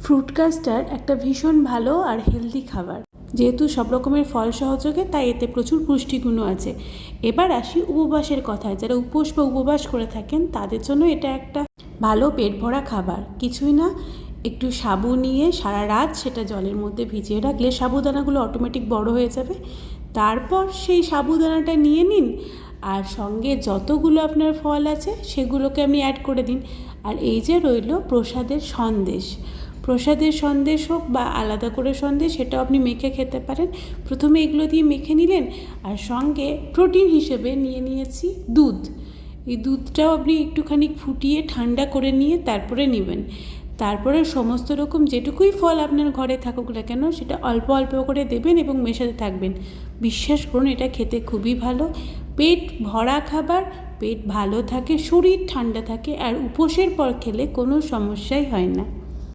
Fruit custard একটা ভীষণ ভালো আর হেলদি খাবার, যেহেতু সব রকমের ফল সহযোগে, তাই এতে প্রচুর পুষ্টিগুণও আছে। এবার আসি উপবাসের কথায়। যারা উপোস বা উপবাস করে থাকেন তাদের জন্য এটা একটা ভালো পেট ভরা খাবার। কিছুই না, একটু সাবু নিয়ে সারা রাত সেটা জলের মধ্যে ভিজিয়ে রাখলে সাবুদানাগুলো অটোমেটিক বড় হয়ে যাবে। তারপর সেই সাবুদানাটা নিয়ে নিন, আর সঙ্গে যতগুলো আপনার ফল আছে সেগুলোকে আপনি অ্যাড করে দিন। আর এই যে রইল প্রসাদের সন্দেশ হোক বা আলাদা করে সন্দেশ, সেটাও আপনি মেখে খেতে পারেন। প্রথমে এগুলো দিয়ে মেখে নিলেন, আর সঙ্গে প্রোটিন হিসেবে নিয়েছি দুধ। এই দুধটাও আপনি একটুখানি ফুটিয়ে ঠান্ডা করে নিয়ে তারপরে নেবেন। তারপরে সমস্ত রকম যেটুকুই ফল আপনার ঘরে থাকুক না কেন সেটা অল্প অল্প করে দেবেন এবং মেশাতে থাকবেন। বিশ্বাস করুন, এটা খেতে খুবই ভালো। পেট ভরা খাবার, পেট ভালো থাকে, শরীর ঠান্ডা থাকে, আর উপোসের পর খেলে কোনো সমস্যাই হয় না।